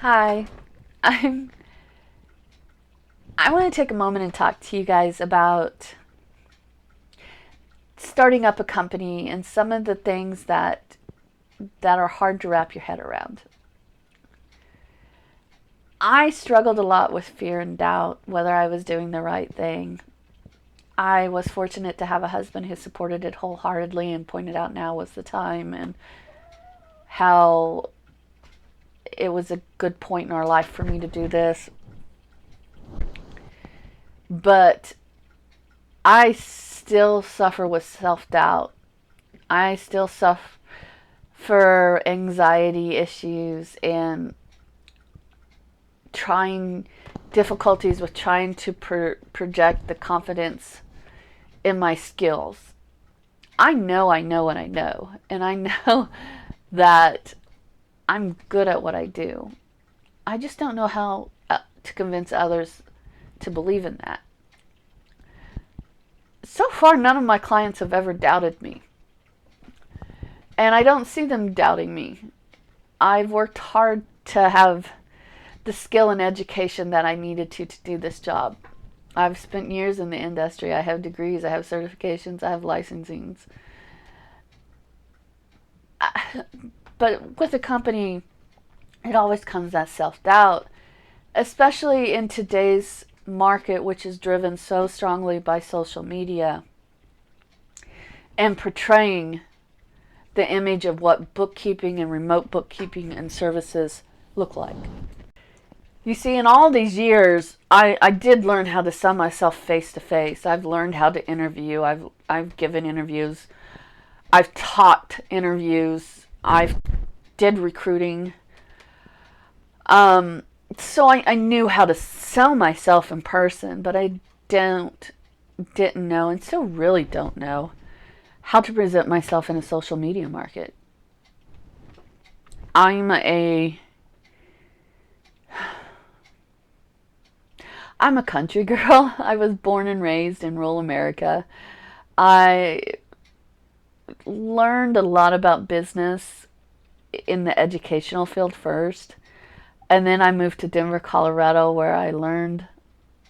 Hi, I'm I want to take a moment and talk to you guys about starting up a company and some of the things that are hard to wrap your head around. I struggled a lot with fear and doubt whether I was doing the right thing. I was fortunate to have a husband who supported it wholeheartedly and pointed out now was the time and how it was a good point in our life for me to do this. But I still suffer with self doubt. I still suffer anxiety issues and trying difficulties with trying to project the confidence in my skills. I know what I know, and I know that I'm good at what I do. I just don't know how to convince others to believe in that. So far, none of my clients have ever doubted me, and I don't see them doubting me. I've worked hard to have the skill and education that I needed to do this job. I've spent years in the industry. I have degrees, I have certifications, I have licensings. But with a company, it always comes that self doubt, especially in today's market, which is driven so strongly by social media and portraying the image of what bookkeeping and remote bookkeeping and services look like. You see, in all these years, I did learn how to sell myself face to face. I've learned how to interview. I've given interviews. I've taught interviews. I've did recruiting. So I knew how to sell myself in person, but I didn't know, and still really don't know how to present myself in a social media market. I'm a I'm a country girl. I was born and raised in rural America. I learned a lot about business in the educational field first, and then I moved to Denver, Colorado, where I learned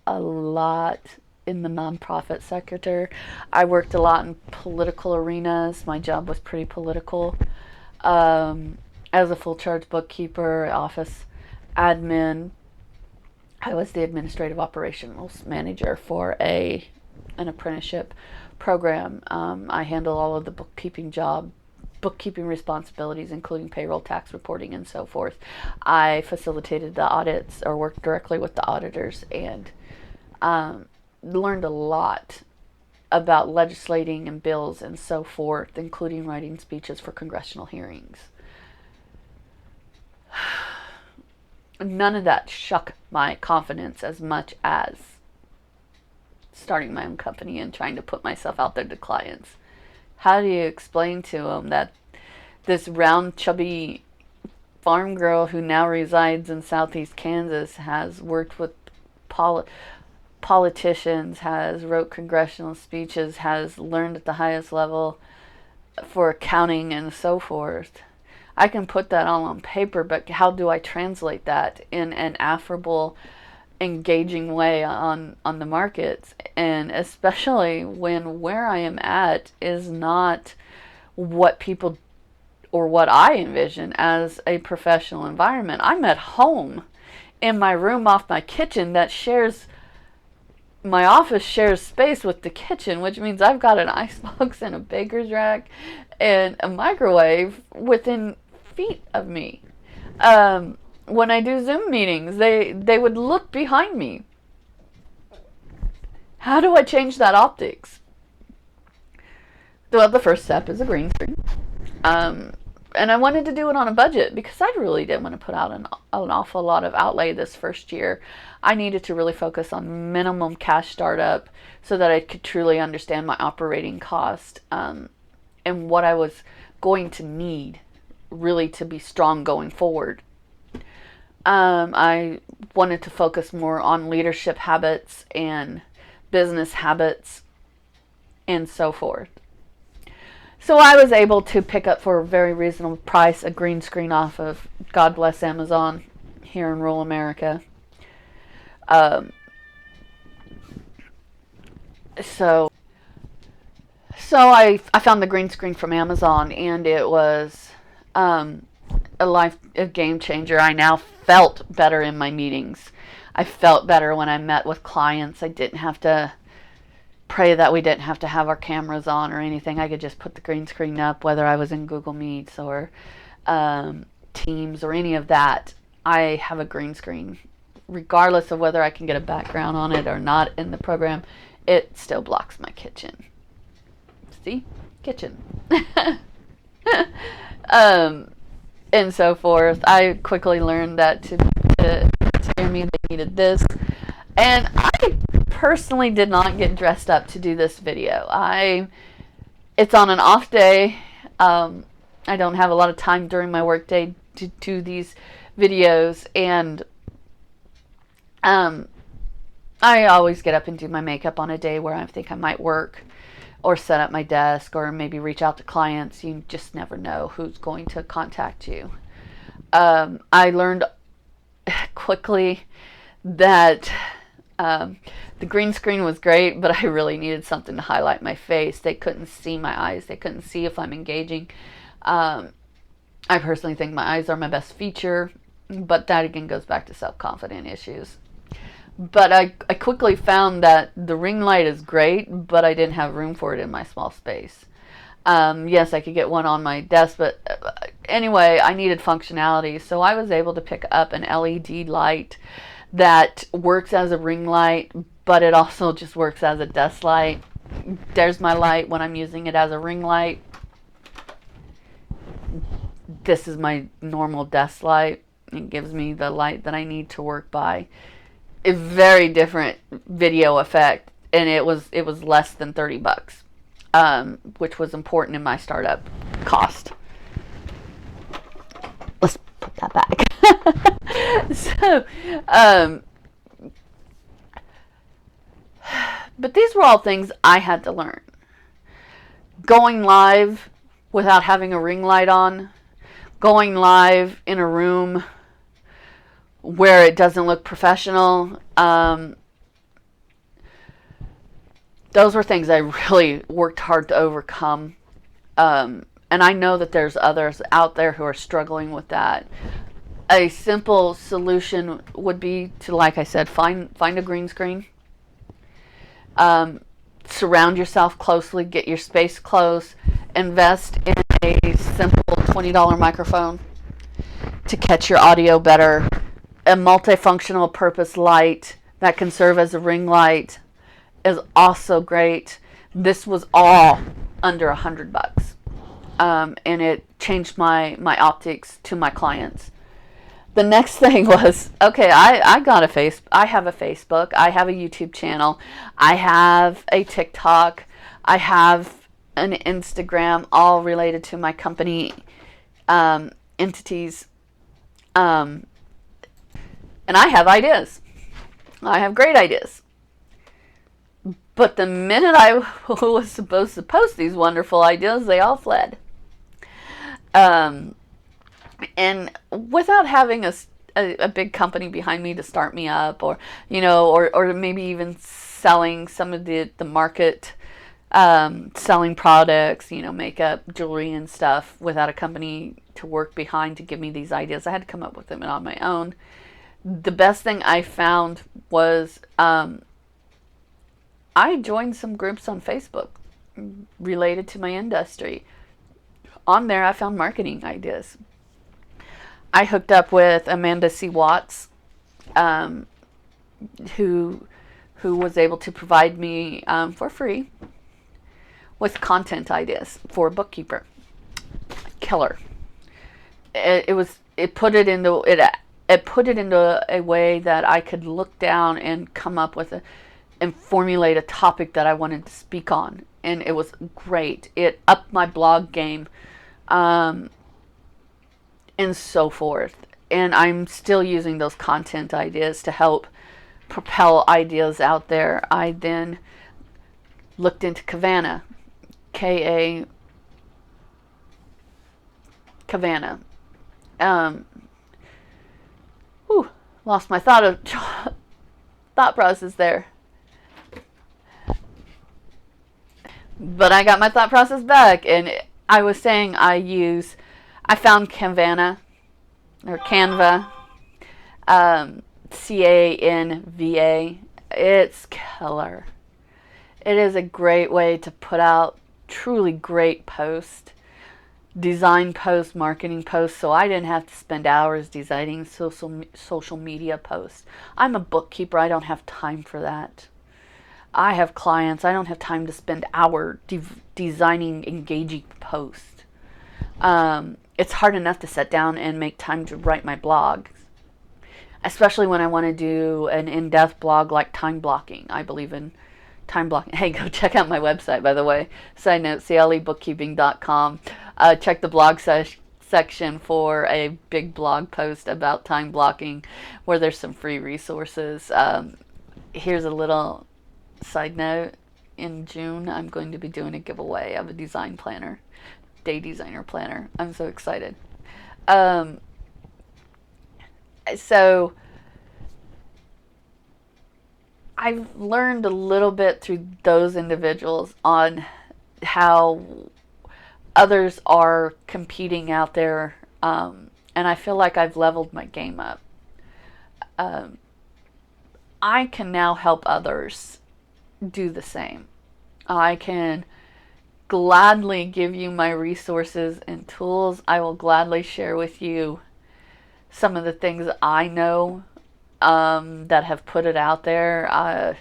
a lot in the nonprofit sector. I worked a lot in political arenas. My job was pretty political. As a full charge bookkeeper, office admin, I was the administrative operations manager for an apprenticeship program. I handle all of the bookkeeping responsibilities, including payroll, tax reporting, and so forth. I facilitated the audits or worked directly with the auditors and learned a lot about legislating and bills and so forth, including writing speeches for congressional hearings. None of that shook my confidence as much as starting my own company and trying to put myself out there to clients. How do you explain to them that this round, chubby farm girl who now resides in southeast Kansas has worked with politicians, has wrote congressional speeches, has learned at the highest level for accounting and so forth? I can put that all on paper, but how do I translate that in an affable, engaging way on the markets? And especially when where I am at is not what people or what I envision as a professional environment. I'm at home in my room off my kitchen that shares my office shares space with the kitchen, which means I've got an icebox and a baker's rack and a microwave within feet of me. When I do Zoom meetings, they would look behind me. How do I change that optics? Well, the first step is a green screen. And I wanted to do it on a budget because I really didn't want to put out an awful lot of outlay this first year. I needed to really focus on minimum cash startup so that I could truly understand my operating cost and what I was going to need really to be strong going forward. I wanted to focus more on leadership habits and business habits and so forth. So I was able to pick up for a very reasonable price a green screen off of, God bless Amazon, here in rural America. Um, so I found the green screen from Amazon, and it was a game changer. I now felt better in my meetings. I felt better when I met with clients. I didn't have to pray that we didn't have to have our cameras on or anything. I could just put the green screen up, whether I was in Google Meets or Teams or any of that. I have a green screen. Regardless of whether I can get a background on it or not in the program, it still blocks my kitchen. See? Kitchen. And so forth. I quickly learned that to hear me, they needed this. And I personally did not get dressed up to do this video. It's on an off day. I don't have a lot of time during my work day to do these videos, and I always get up and do my makeup on a day where I think I might work or set up my desk or maybe reach out to clients. You just never know who's going to contact you. I learned quickly that the green screen was great, but I really needed something to highlight my face. They couldn't see my eyes. They couldn't see if I'm engaging. I personally think my eyes are my best feature, but that again goes back to self-confidence issues. But I quickly found that the ring light is great, but I didn't have room for it in my small space. Yes, I could get one on my desk, but anyway, I needed functionality. So I was able to pick up an LED light that works as a ring light, but it also just works as a desk light. There's my light when I'm using it as a ring light. This is my normal desk light. It gives me the light that I need to work by. A very different video effect, and it was less than $30, which was important in my startup cost. Let's put that back. So, but these were all things I had to learn. Going live without having a ring light on, going live in a room where it doesn't look professional. Those were things I really worked hard to overcome. And I know that there's others out there who are struggling with that. A simple solution would be to, like I said, find a green screen. Surround yourself closely, get your space close, invest in a simple $20 microphone to catch your audio better. A multifunctional purpose light that can serve as a ring light is also great. This was all under $100, and it changed my optics to my clients. The next thing was, okay, I have a Facebook, I have a YouTube channel, I have a TikTok, I have an Instagram, all related to my company entities. And I have ideas. I have great ideas. But the minute I was supposed to post these wonderful ideas, they all fled. And without having a big company behind me to start me up, or or maybe even selling some of the market, selling products, makeup, jewelry, and stuff, without a company to work behind to give me these ideas, I had to come up with them on my own. The best thing I found was I joined some groups on Facebook related to my industry. On there, I found marketing ideas. I hooked up with Amanda C. Watts, who was able to provide me for free with content ideas for a bookkeeper. Killer. It put it into a way that I could look down and come up with and formulate a topic that I wanted to speak on, and it was great. It upped my blog game, and so forth. And I'm still using those content ideas to help propel ideas out there. I then looked into Kavana, Kavana. Lost my thought process there. But I got my thought process back, and I was saying I found Canva, or Canva, Canva. It's killer. It is a great way to put out truly great posts, design posts, marketing posts, so I didn't have to spend hours designing social media posts. I'm a bookkeeper. I don't have time for that. I have clients. I don't have time to spend hours designing engaging posts. It's hard enough to sit down and make time to write my blog, especially when I want to do an in-depth blog like time blocking. I believe in time blocking. Hey, go check out my website, by the way. Side note, clebookkeeping.com. Check the blog section for a big blog post about time blocking where there's some free resources. Here's a little side note. In June, I'm going to be doing a giveaway of a design planner, day designer planner. I'm so excited. So I've learned a little bit through those individuals on how others are competing out there, and I feel like I've leveled my game up. I can now help others do the same. I can gladly give you my resources and tools. I will gladly share with you some of the things I know that have put it out there.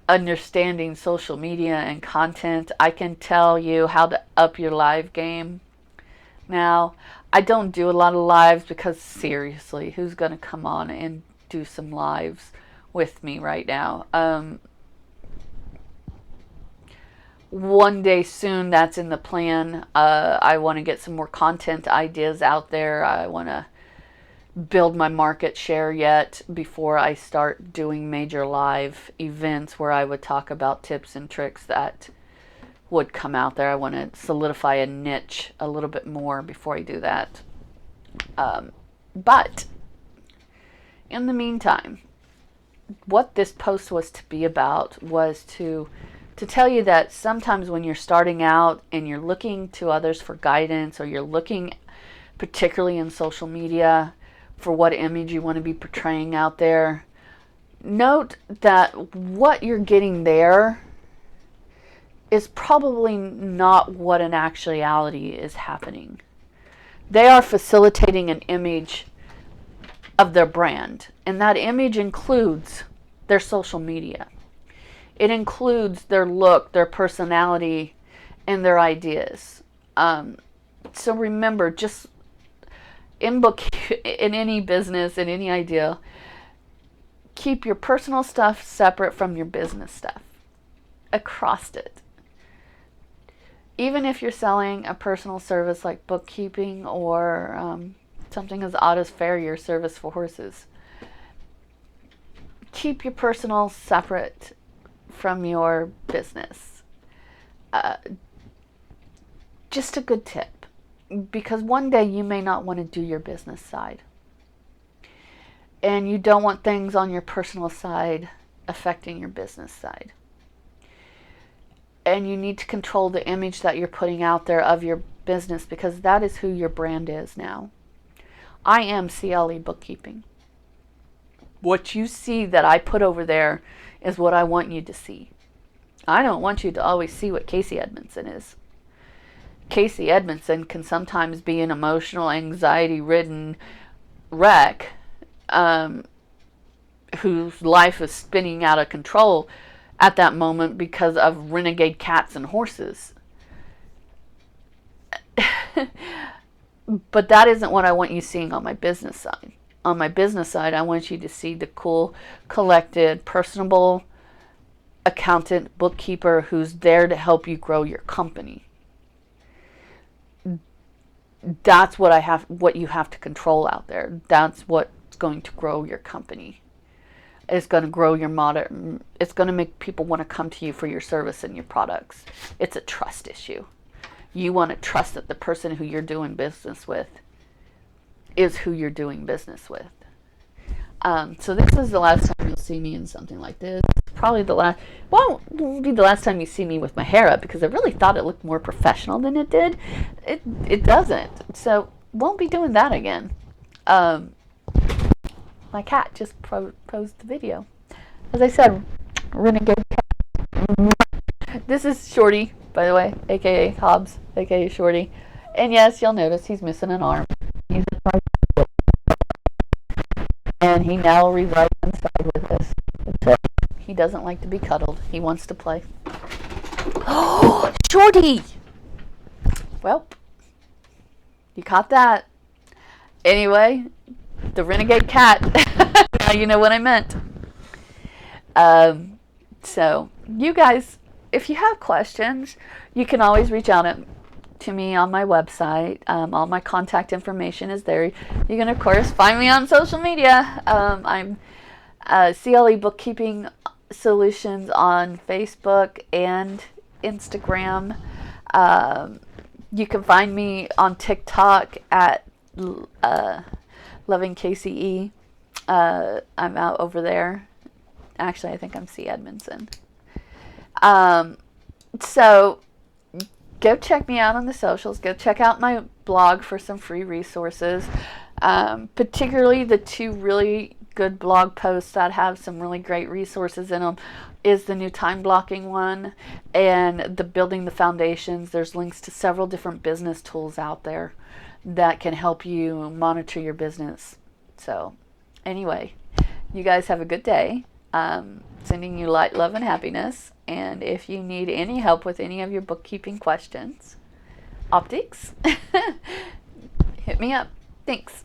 Understanding social media and content. I can tell you how to up your live game. Now, I don't do a lot of lives because seriously, who's going to come on and do some lives with me right now? One day soon, that's in the plan. I want to get some more content ideas out there. I want to build my market share yet before I start doing major live events where I would talk about tips and tricks that would come out there. I want to solidify a niche a little bit more before I do that. But in the meantime, what this post was to be about was to tell you that sometimes when you're starting out and you're looking to others for guidance, or you're looking particularly in social media for what image you want to be portraying out there, note that what you're getting there is probably not what in actuality is happening. They are facilitating an image of their brand, and that image includes their social media. It includes their look, their personality, and their ideas. So remember, just in any business, in any idea, keep your personal stuff separate from your business stuff across it. Even if you're selling a personal service like bookkeeping, or something as odd as farrier service for horses, keep your personal separate from your business. Just a good tip. Because one day you may not want to do your business side. And you don't want things on your personal side affecting your business side. And you need to control the image that you're putting out there of your business, because that is who your brand is now. I am CLE Bookkeeping. What you see that I put over there is what I want you to see. I don't want you to always see what Casey Edmondson is. Casey Edmondson can sometimes be an emotional, anxiety-ridden wreck whose life is spinning out of control at that moment because of renegade cats and horses. But that isn't what I want you seeing on my business side. On my business side, I want you to see the cool, collected, personable accountant, bookkeeper who's there to help you grow your company. That's what you have to control out there. That's what's going to grow your company. It's going to grow your modern. It's going to make people want to come to you for your service and your products. It's a trust issue. You want to trust that the person who you're doing business with is who you're doing business with. So this is the last time you'll see me in something like this. Probably the last, won't be the last time you see me with my hair up, because I really thought it looked more professional than it did. It doesn't. So won't be doing that again. My cat just posed the video. As I said, renegade cat. This is Shorty, by the way, aka Hobbs, aka Shorty. And yes, you'll notice he's missing an arm. He's and he now resides inside with us. He doesn't like to be cuddled. He wants to play. Oh, Shorty! Well, you caught that. Anyway, the renegade cat. Now you know what I meant. So, you guys, if you have questions, you can always reach out to me on my website. All my contact information is there. You can, of course, find me on social media. I'm CLE Bookkeeping Solutions on Facebook and Instagram. You can find me on TikTok at Loving KCE. I'm out over there. Actually, I think I'm C. Edmondson. So go check me out on the socials. Go check out my blog for some free resources. Particularly the two really good blog posts that have some really great resources in them is the new time blocking one and the building the foundations. There's links to several different business tools out there that can help you monitor your business. So anyway, you guys have a good day. Sending you light, love, and happiness. And if you need any help with any of your bookkeeping questions, optics, hit me up. Thanks.